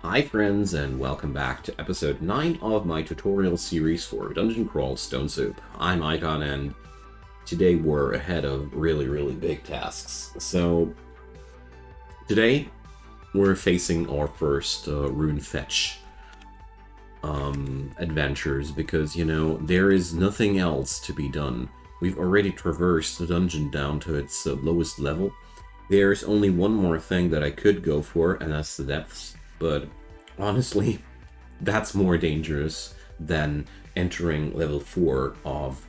Hi friends, and welcome back to episode 9 of my tutorial series for Dungeon Crawl Stone Soup. I'm Icon, and today we're ahead of really big tasks. So, today we're facing our first rune fetch adventures, because, there is nothing else to be done. We've already traversed the dungeon down to its lowest level. There's only one more thing that I could go for, and that's the depths. But honestly, that's more dangerous than entering level 4 of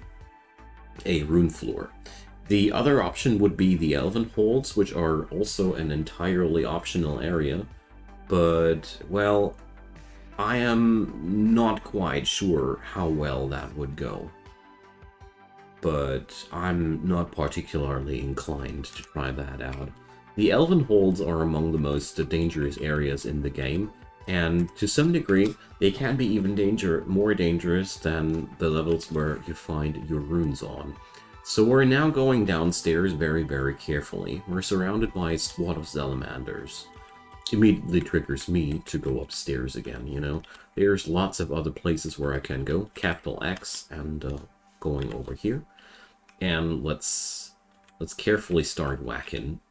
a rune floor. The other option would be the Elven Holds, which are also an entirely optional area. But, well, I am not quite sure how well that would go. But I'm not particularly inclined to try that out. The Elven Holds are among the most dangerous areas in the game, and to some degree, they can be even more dangerous than the levels where you find your runes on. So we're now going downstairs very carefully. We're surrounded by a squad of salamanders. Immediately triggers me to go upstairs again, There's lots of other places where I can go. Capital X and going over here. And let's carefully start whacking.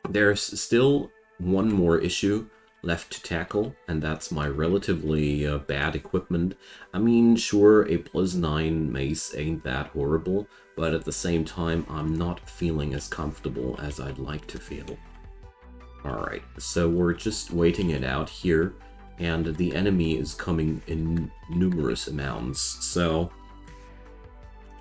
There's still one more issue left to tackle, and that's my relatively bad equipment. I mean, sure, a +9 mace ain't that horrible, but at the same time, I'm not feeling as comfortable as I'd like to feel. Alright, so we're just waiting it out here, and the enemy is coming in numerous amounts, so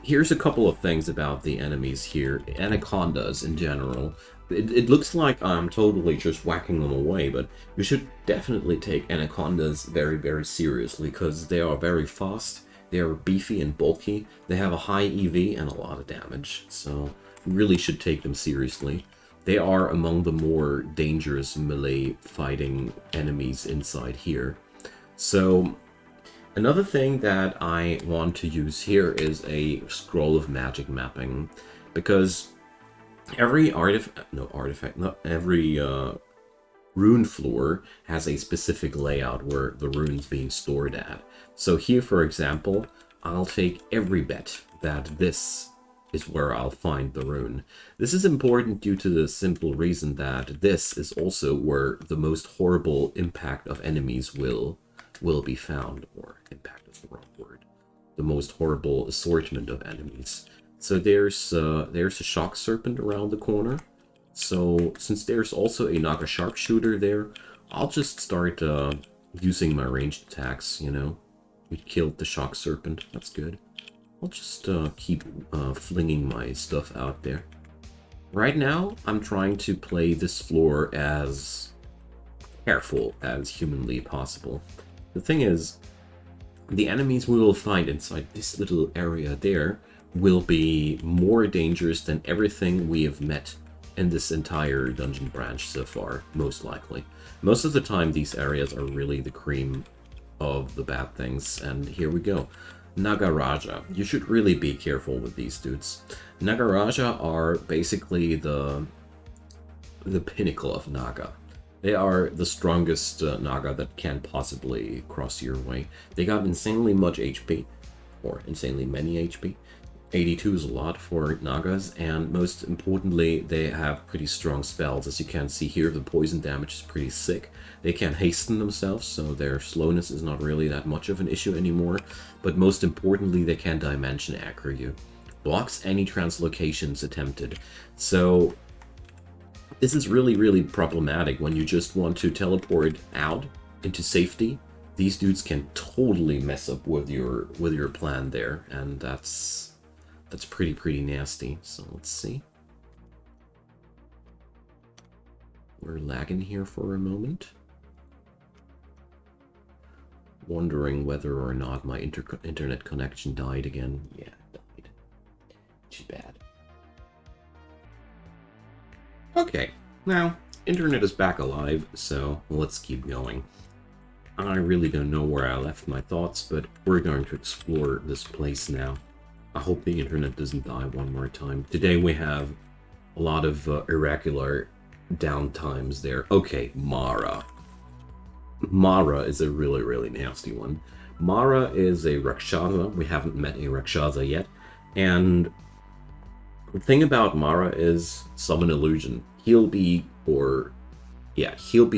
here's a couple of things about the enemies here. Anacondas in general. It looks like I'm totally just whacking them away, but you should definitely take anacondas very seriously, because they are very fast, they are beefy and bulky, they have a high EV and a lot of damage, so you really should take them seriously. They are among the more dangerous melee fighting enemies inside here. So another thing that I want to use here is a Scroll of Magic mapping, because every rune floor has a specific layout where the rune's being stored at. So here, for example, I'll take every bet that this is where I'll find the rune. This is important due to the simple reason that this is also where the most horrible impact of enemies will be found, or impact is the wrong word. The most horrible assortment of enemies. So there's a shock serpent around the corner. So since there's also a Naga sharpshooter there, I'll just start using my ranged attacks. We killed the shock serpent. That's good. I'll just keep flinging my stuff out there. Right now, I'm trying to play this floor as careful as humanly possible. The thing is, the enemies we will find inside this little area there will be more dangerous than everything we have met in this entire dungeon branch so far, most likely. Most of the time, these areas are really the cream of the bad things, and here we go. Nagaraja. You should really be careful with these dudes. Nagaraja are basically the pinnacle of Naga. They are the strongest Naga that can possibly cross your way. They got insanely much HP, or insanely many HP. 82 is a lot for Nagas, and most importantly, they have pretty strong spells. As you can see here, the poison damage is pretty sick. They can hasten themselves, so their slowness is not really that much of an issue anymore. But most importantly, they can dimension aggro you. Blocks any translocations attempted. So this is really problematic when you just want to teleport out into safety. These dudes can totally mess up with your plan there, and that's pretty nasty. So let's see. We're lagging here for a moment. Wondering whether or not my internet connection died again. Yeah, it died. Too bad. Okay, now, internet is back alive, so let's keep going. I really don't know where I left my thoughts, but we're going to explore this place now. I hope the internet doesn't die one more time. Today we have a lot of irregular downtimes there. Okay, Mara. Mara is a really, really nasty one. Mara is a Rakshasa. We haven't met a Rakshasa yet. And the thing about Mara is summon illusion. He'll be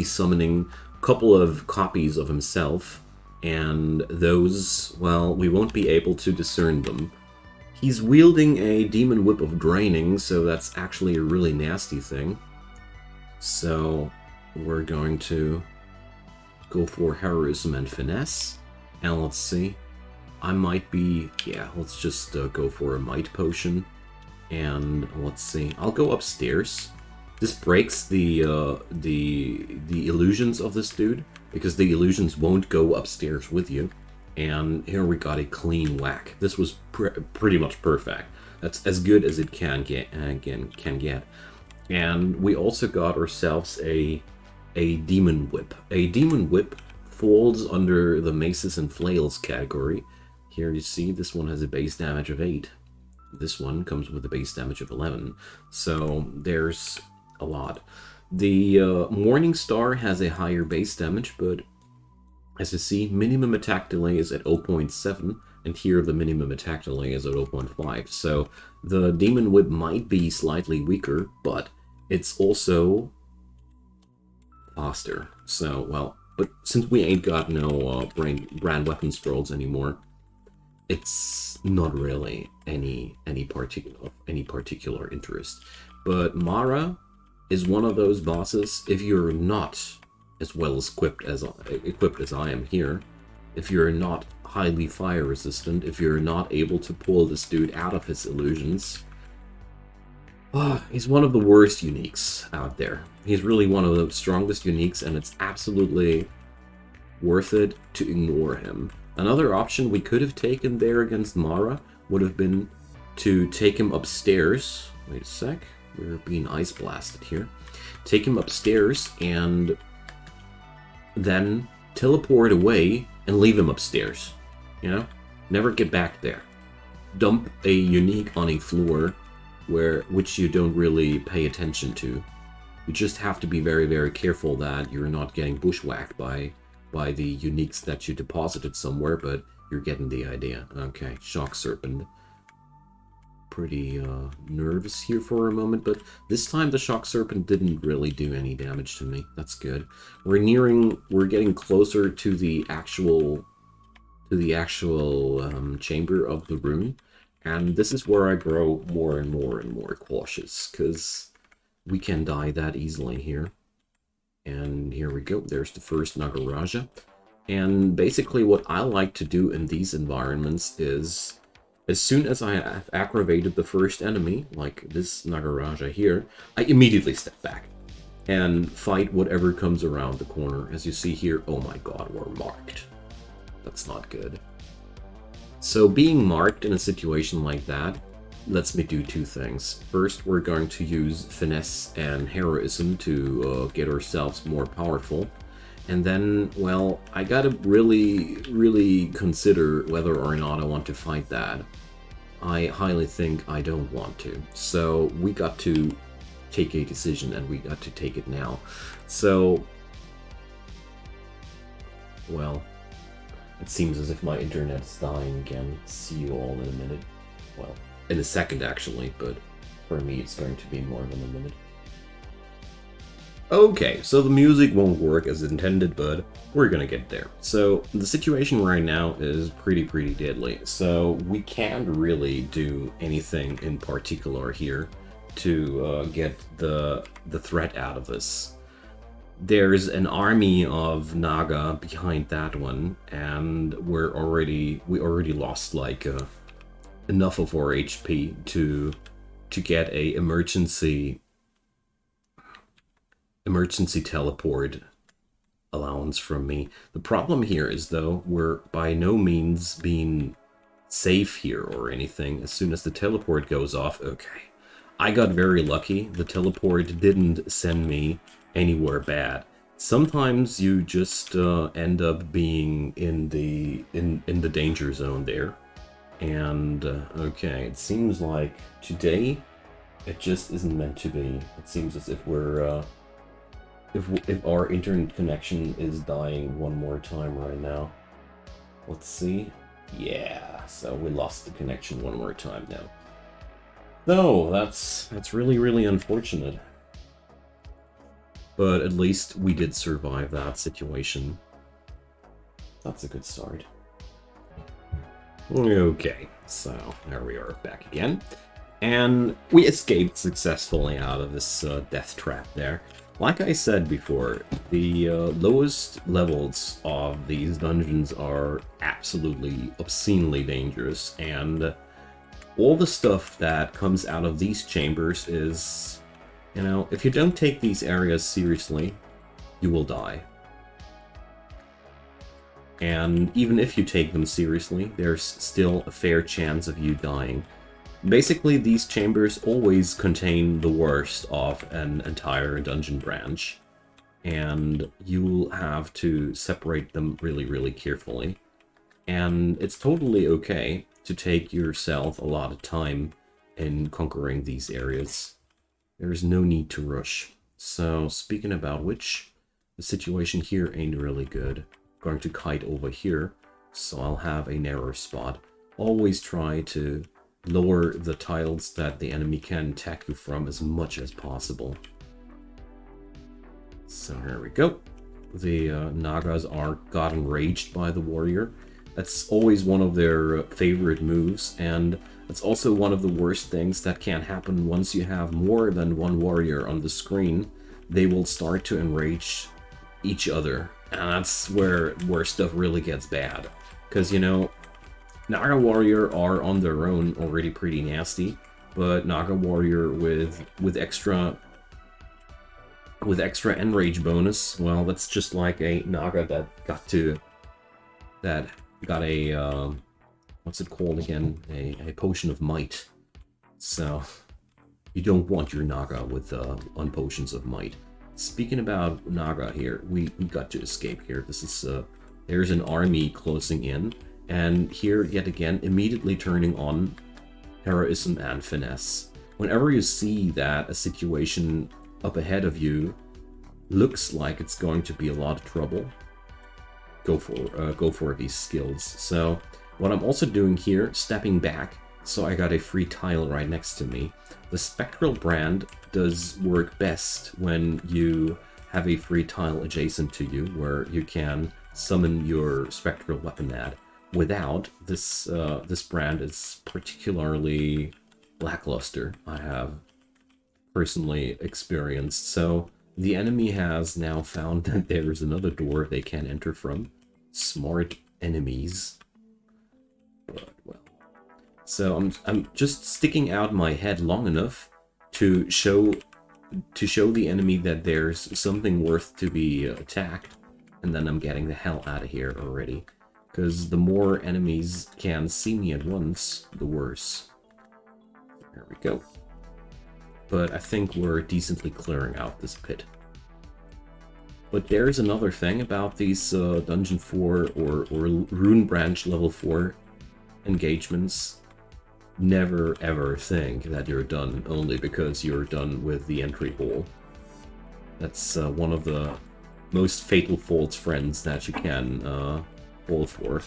summoning a couple of copies of himself, and those, well, we won't be able to discern them. He's wielding a demon whip of draining, so that's actually a really nasty thing. So we're going to go for heroism and finesse, and let's see. I might be, let's just go for a might potion, and let's see. I'll go upstairs. This breaks the illusions of this dude, because the illusions won't go upstairs with you. And here we got a clean whack. This was pretty much perfect. That's as good as it can get. And we also got ourselves a demon whip. A demon whip falls under the maces and flails category. Here you see this one has a base damage of 8. This one comes with a base damage of 11. So there's a lot. The Morning Star has a higher base damage, but as you see, minimum attack delay is at 0.7, and here the minimum attack delay is at 0.5. So the Demon Whip might be slightly weaker, but it's also faster. So, well, but since we ain't got no brand weapon scrolls anymore, it's not really any particular interest. But Mara is one of those bosses. If you're not as well equipped as I am here, if you're not highly fire resistant, if you're not able to pull this dude out of his illusions, he's one of the worst uniques out there. He's really one of the strongest uniques, and it's absolutely worth it to ignore him. Another option we could have taken there against Mara would have been to take him upstairs. Wait a sec, we're being ice blasted here. Take him upstairs and then teleport away and leave him upstairs. You know? Never get back there. Dump a unique on a floor which you don't really pay attention to. You just have to be very, very careful that you're not getting bushwhacked by the uniques that you deposited somewhere, but you're getting the idea. Okay, Shock Serpent. Pretty nervous here for a moment, but this time the Shock Serpent didn't really do any damage to me. That's good. We're getting closer to the actual chamber of the rune, and this is where I grow more and more and more cautious, because we can die that easily here. And here we go, there's the first Nagaraja. And basically what I like to do in these environments is, as soon as I have aggravated the first enemy, like this Nagaraja here, I immediately step back and fight whatever comes around the corner. As you see here, oh my god, we're marked. That's not good. So being marked in a situation like that lets me do two things. First, we're going to use finesse and heroism to get ourselves more powerful. And then, well, I gotta really, really consider whether or not I want to fight that. I highly think I don't want to. So we got to take a decision, and we got to take it now. So, well, it seems as if my internet's dying again. See you all in a minute. Well, in a second actually, but for me it's going to be more than a minute. Okay, so the music won't work as intended, but we're gonna get there. So the situation right now is pretty deadly. So we can't really do anything in particular here to get the threat out of this. There's an army of Naga behind that one, and we already lost like enough of our HP to get a emergency teleport allowance from me. The problem here is, though, we're by no means being safe here or anything. As soon as the teleport goes off, okay, I got very lucky. The teleport didn't send me anywhere bad. Sometimes you just end up being in the danger zone there. And okay, it seems like today it just isn't meant to be. It seems as if we're if our internet connection is dying one more time right now. Let's see. Yeah, so we lost the connection one more time now. No, that's really unfortunate. But at least we did survive that situation. That's a good start. Okay, so there we are back again. And we escaped successfully out of this death trap there. Like I said before, the lowest levels of these dungeons are absolutely obscenely dangerous, and all the stuff that comes out of these chambers is, you know, if you don't take these areas seriously, you will die. And even if you take them seriously, there's still a fair chance of you dying. Basically, these chambers always contain the worst of an entire dungeon branch, and you'll have to separate them really carefully. And it's totally okay to take yourself a lot of time in conquering these areas. There's no need to rush. So, speaking about which, the situation here ain't really good. I'm going to kite over here, so I'll have a narrower spot. Always try to lower the tiles that the enemy can attack you from as much as possible. So here we go. The Nagas got enraged by the warrior. That's always one of their favorite moves, and it's also one of the worst things that can happen once you have more than one warrior on the screen. They will start to enrage each other, and that's where stuff really gets bad. Because, you know, Naga Warrior are on their own already pretty nasty, but Naga Warrior with extra enrage bonus, well, that's just like a Naga that got a what's it called again? A potion of might. So you don't want your Naga with on potions of might. Speaking about Naga here, we got to escape here. This is there's an army closing in. And here, yet again, immediately turning on heroism and finesse. Whenever you see that a situation up ahead of you looks like it's going to be a lot of trouble, go for these skills. So what I'm also doing here, stepping back, so I got a free tile right next to me. The spectral brand does work best when you have a free tile adjacent to you, where you can summon your spectral weapon ad. Without this, this brand is particularly lackluster, I have personally experienced. So the enemy has now found that there's another door they can enter from. Smart enemies. But, well. So I'm just sticking out my head long enough to show the enemy that there's something worth to be attacked, and then I'm getting the hell out of here already. Because the more enemies can see me at once, the worse. There we go. But I think we're decently clearing out this pit. But there's another thing about these Dungeon 4 or Rune Branch level 4 engagements. Never ever think that you're done only because you're done with the entry hole. That's one of the most fatal false friends that you can fall for.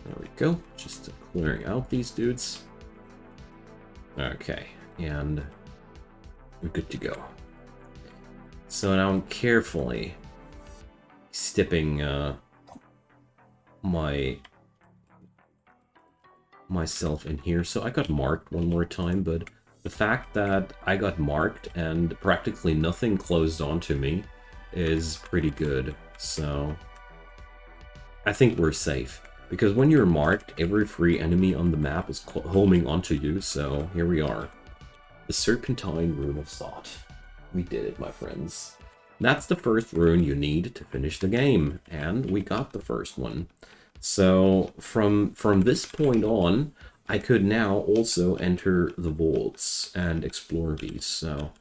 There we go. Just clearing out these dudes. Okay, and we're good to go. So now I'm carefully stepping myself in here. So I got marked one more time, but the fact that I got marked and practically nothing closed onto me is pretty good. So I think we're safe. Because when you're marked, every free enemy on the map is homing onto you, so here we are. The Serpentine Room of Thought. We did it, my friends. That's the first rune you need to finish the game, and we got the first one. So from this point on, I could now also enter the vaults and explore these. So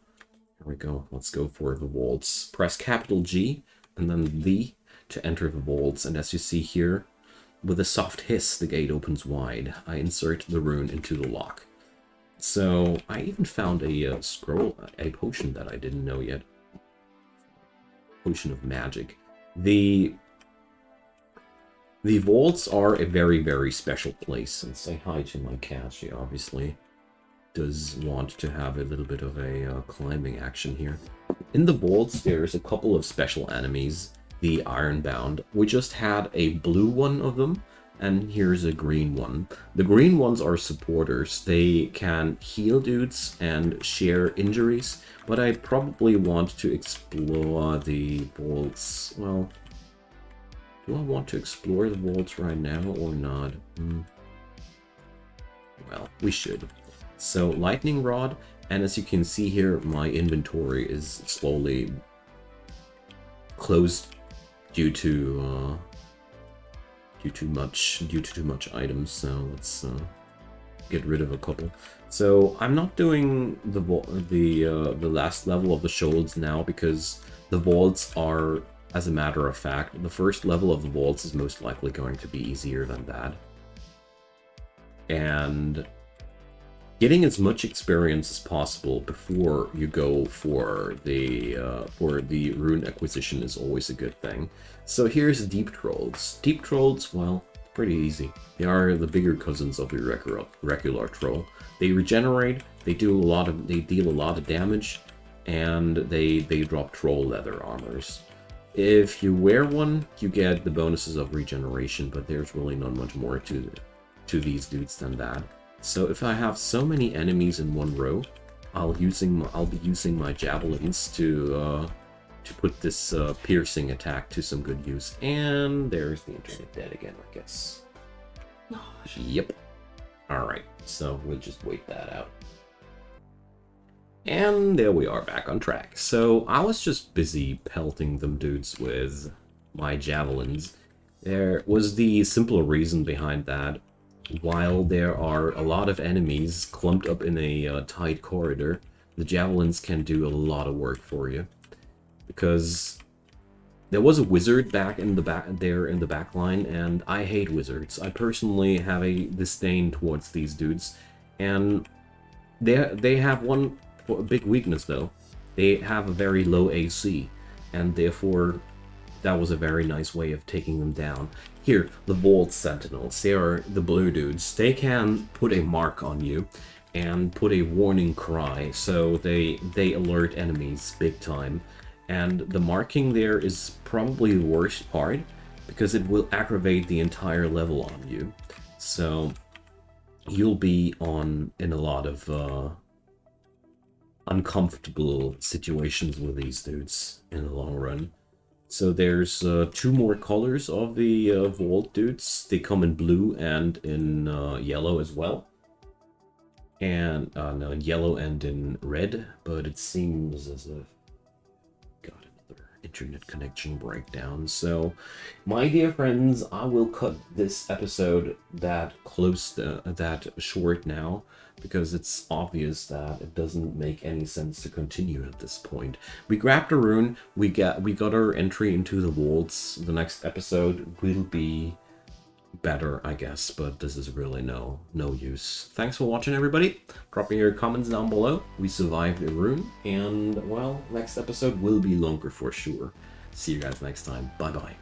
here we go. Let's go for the vaults. Press capital G and then the to enter the vaults, and as you see here, with a soft hiss, the gate opens wide. I insert the rune into the lock. So I even found a scroll, a potion that I didn't know yet. potion of magic. The vaults are a very, very special place. And say hi to my cat. She obviously does want to have a little bit of a climbing action here. In the vaults, there's a couple of special enemies. The Ironbound. We just had a blue one of them, and here's a green one. The green ones are supporters. They can heal dudes and share injuries, but I probably want to explore the vaults. Well, do I want to explore the vaults right now or not? Well, we should. So, Lightning Rod, and as you can see here, my inventory is slowly closed due to too much items. So let's get rid of a couple. So I'm not doing the last level of the Shoals now because the vaults are, as a matter of fact, the first level of the vaults is most likely going to be easier than that. And getting as much experience as possible before you go for the rune acquisition is always a good thing. So here's Deep Trolls. Deep Trolls, well, pretty easy. They are the bigger cousins of the regular troll. They regenerate, they deal a lot of damage, and they drop troll leather armors. If you wear one, you get the bonuses of regeneration, but there's really not much more to these dudes than that. So if I have so many enemies in one row, I'll be using my javelins to put this piercing attack to some good use. And there's the internet dead again, I guess. Yep. Alright, so we'll just wait that out. And there we are, back on track. So I was just busy pelting them dudes with my javelins. There was the simple reason behind that. While there are a lot of enemies clumped up in a tight corridor, the javelins can do a lot of work for you. Because there was a wizard back in the back line, and I hate wizards. I personally have a disdain towards these dudes, and they have one big weakness though. They have a very low AC, and therefore that was a very nice way of taking them down. Here, the Vault Sentinels, they are the blue dudes. They can put a mark on you and put a warning cry, so they alert enemies big time. And the marking there is probably the worst part, because it will aggravate the entire level on you. So you'll be in a lot of uncomfortable situations with these dudes in the long run. So there's two more colors of the Vault dudes. They come in blue and in yellow as well. And no, in yellow and in red, but it seems as if got another internet connection breakdown. So, my dear friends, I will cut this episode that short now, because it's obvious that it doesn't make any sense to continue at this point. We grabbed a rune, we got our entry into the vaults. The next episode will be better, I guess, but this is really no use. Thanks for watching, everybody. Drop me your comments down below. We survived a rune, and well, next episode will be longer for sure. See you guys next time. Bye bye.